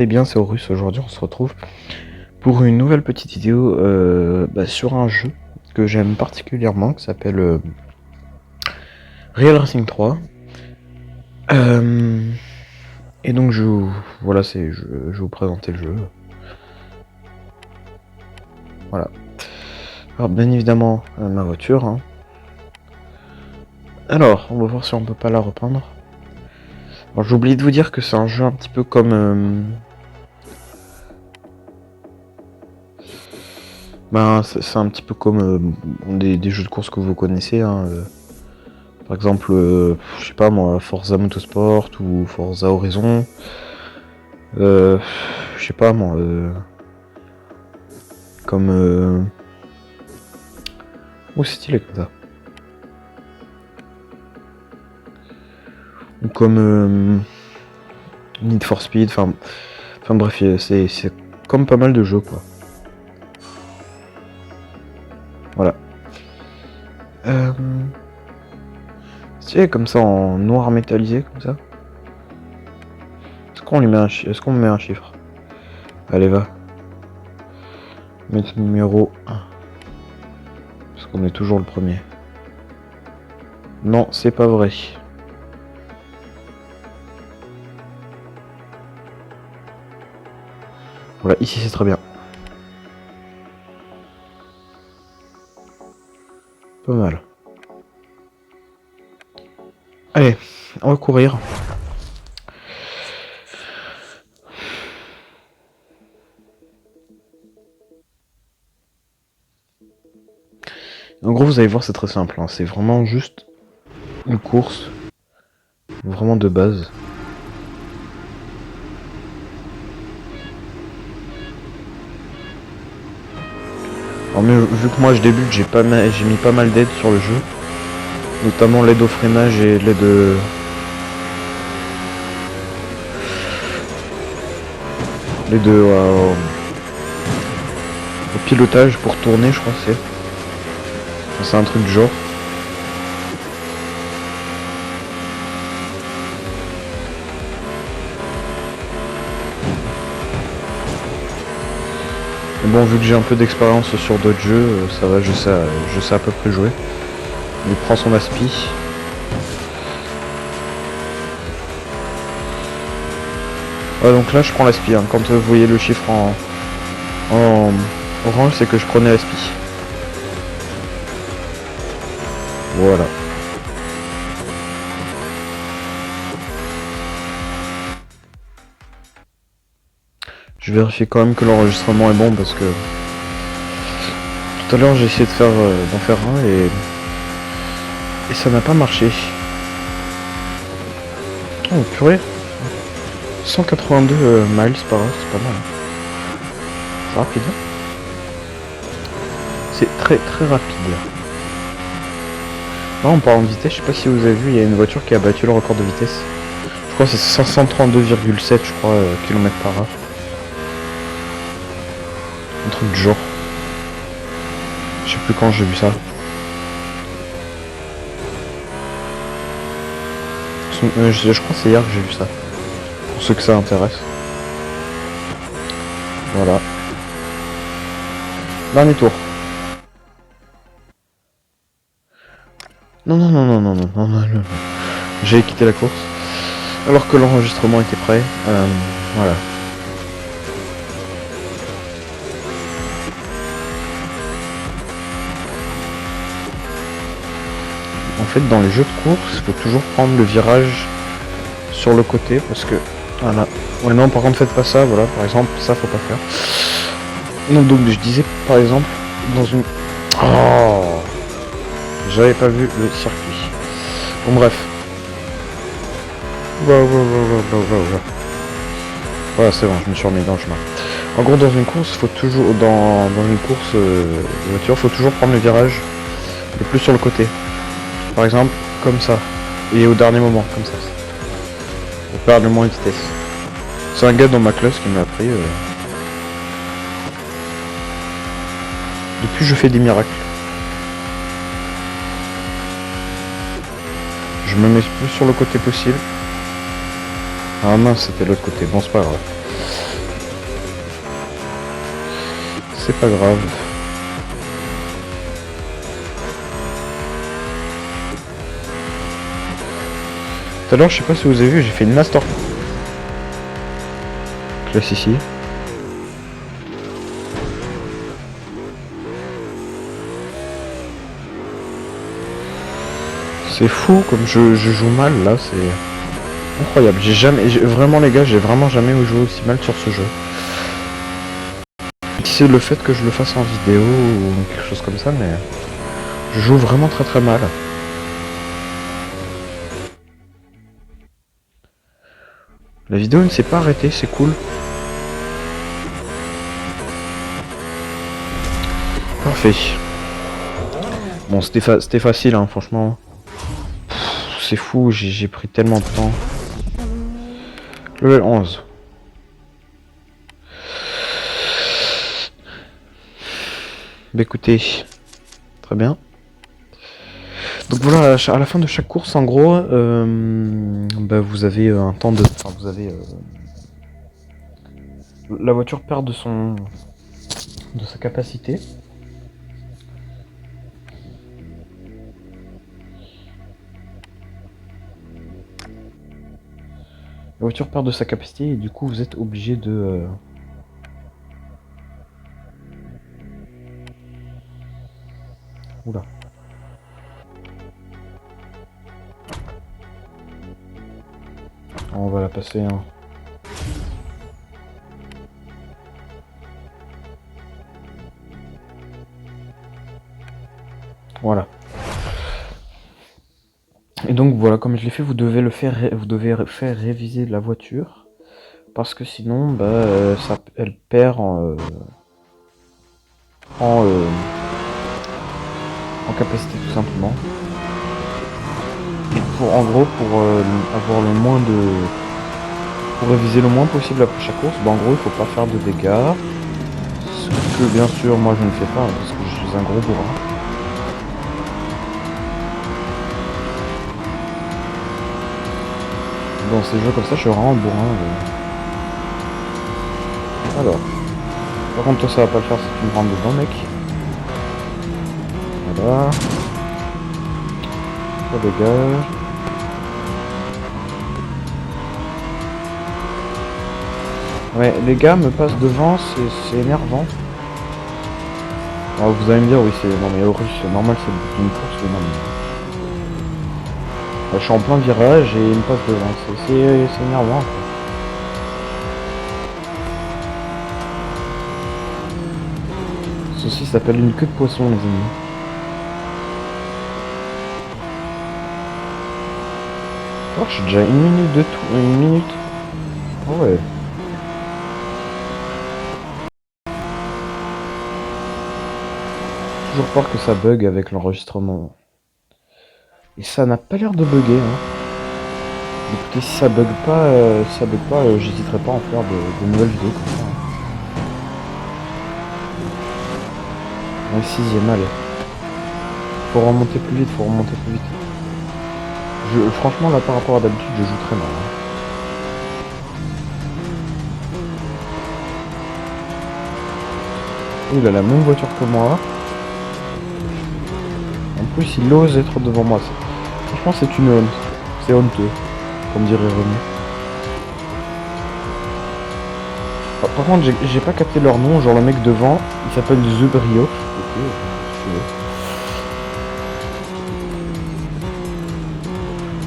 Eh bien, c'est Horus. Aujourd'hui, on se retrouve pour une nouvelle petite vidéo sur un jeu que j'aime particulièrement, qui s'appelle Real Racing 3. Et donc, je vais vous présenter le jeu. Voilà. Alors, bien évidemment, ma voiture. Hein. Alors, on va voir si on peut pas la repeindre. Alors, j'ai oublié de vous dire que c'est un jeu un petit peu comme... c'est un petit peu comme des jeux de course que vous connaissez. Hein, par exemple, je sais pas moi, Forza Motorsport ou Forza Horizon. Je sais pas moi, comme... Oh, c'est stylé comme ça. Ou comme Need for Speed, enfin bref, c'est comme pas mal de jeux quoi. Voilà. Stylé comme ça en noir métallisé comme ça. Est-ce qu'on lui met est-ce qu'on met un chiffre? Allez va. Mettre numéro 1. Parce qu'on est toujours le premier. Non, c'est pas vrai. Voilà, ici c'est très bien. Pas mal. Allez, on va courir. En gros, vous allez voir, c'est très simple. Hein. C'est vraiment juste une course. Vraiment de base. Alors, mais vu que moi je débute, j'ai mis pas mal d'aide sur le jeu. Notamment l'aide au freinage et l'aide au pilotage pour tourner, je crois que c'est un truc du genre. Mais bon, vu que j'ai un peu d'expérience sur d'autres jeux, ça va, je sais à peu près jouer. Il prend son aspi. Ouais, donc là je prends l'aspi. Hein. Quand vous voyez le chiffre en orange, c'est que je prenais l'aspi. Voilà. Je vérifie quand même que l'enregistrement est bon parce que tout à l'heure j'ai essayé d'en faire un et ça n'a pas marché. Oh purée, 182 miles par heure, c'est pas mal. C'est rapide. Hein, c'est très très rapide. Là on part en vitesse, je sais pas si vous avez vu, il y a une voiture qui a battu le record de vitesse. Je crois que c'est 532,7 je crois km par heure. Un truc du genre. Je sais plus quand j'ai vu ça. Je crois que c'est hier que j'ai vu ça. Pour ceux que ça intéresse. Voilà. Dernier tour. Non, non, non, non, non, non, non, non, non. J'ai quitté la course. Alors que l'enregistrement était prêt. Voilà. En fait, dans les jeux de course, il faut toujours prendre le virage sur le côté parce que... Voilà. Ouais, non, par contre, faites pas ça, voilà. Par exemple, ça, faut pas faire. Non, donc, je disais, par exemple, dans une... Oh, j'avais pas vu le circuit. Bon, bref. Voilà, c'est bon, je me suis remis dans le chemin. En gros, dans une course, faut toujours... Dans une course de voiture, faut toujours prendre le virage le plus sur le côté. Par exemple, comme ça. Et au dernier moment, comme ça. Pour perdre le moins de vitesse. C'est un gars dans ma classe qui m'a appris. Depuis, je fais des miracles. Je me mets plus sur le côté possible. Ah mince, c'était l'autre côté. Bon, c'est pas grave. c'est pas grave. Tout à l'heure, je sais pas si vous avez vu, j'ai fait une master classe ici. C'est fou comme je joue mal là, c'est incroyable. Vraiment les gars, j'ai vraiment jamais joué aussi mal sur ce jeu. C'est le fait que je le fasse en vidéo ou quelque chose comme ça, mais je joue vraiment très très mal. La vidéo ne s'est pas arrêtée, c'est cool. Parfait. Bon, c'était facile, hein, franchement. C'est fou, j'ai pris tellement de temps. Level 11. Bah écoutez, très bien. Donc voilà, à la fin de chaque course, en gros, bah vous avez un temps de... Enfin, vous avez... la voiture perd de sa capacité. La voiture perd de sa capacité et du coup vous êtes obligé de... Oula. On va la passer, hein. Voilà. Et donc voilà, comme je l'ai fait, vous devez faire réviser la voiture. Parce que sinon, bah, elle perd en capacité tout simplement. Et en gros, pour avoir le moins de... Pour réviser le moins possible après chaque course, bah en gros il faut pas faire de dégâts. Ce que bien sûr moi je ne fais pas parce que je suis un gros bourrin. Dans ces jeux comme ça je suis vraiment bourrin. Alors. Par contre toi ça va pas le faire si tu me rentres dedans mec. Voilà. Ça dégage. Ouais, les gars me passent devant, c'est énervant. Alors, vous allez me dire, oui, c'est... Non mais c'est normal, c'est une course, mais non mais... je suis en plein virage et il me passe devant, c'est énervant, quoi. Ceci s'appelle une queue de poisson, les amis. Oh, je suis déjà une minute de tout, une minute. Oh ouais. Toujours peur que ça bug avec l'enregistrement. Et ça n'a pas l'air de bugger, hein. Écoutez, si ça bug pas, j'hésiterai pas à en faire de nouvelles vidéos comme ça. Ouais, 6ème, allez. Faut remonter plus vite, faut remonter plus vite. Franchement, là, par rapport à d'habitude, je joue très mal. Hein. Il a la même voiture que moi. En plus, il ose être devant moi. Franchement, c'est une honte. C'est honteux, comme dirait Rémi. Par contre, j'ai pas capté leur nom. Genre, le mec devant, il s'appelle The Brio.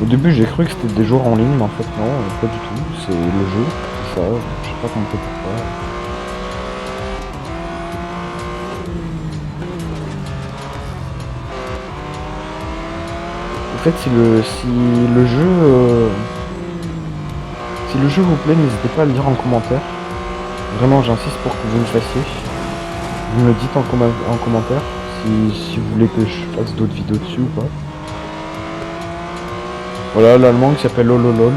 Au début, j'ai cru que c'était des joueurs en ligne, mais en fait, non, pas du tout. C'est le jeu, c'est ça. Je sais pas comment c'est pourquoi. En fait, si le jeu vous plaît, n'hésitez pas à le dire en commentaire. Vraiment, j'insiste pour que vous le fassiez. Vous me le dites en commentaire si vous voulez que je fasse d'autres vidéos dessus ou pas. Voilà, l'allemand qui s'appelle Lololol.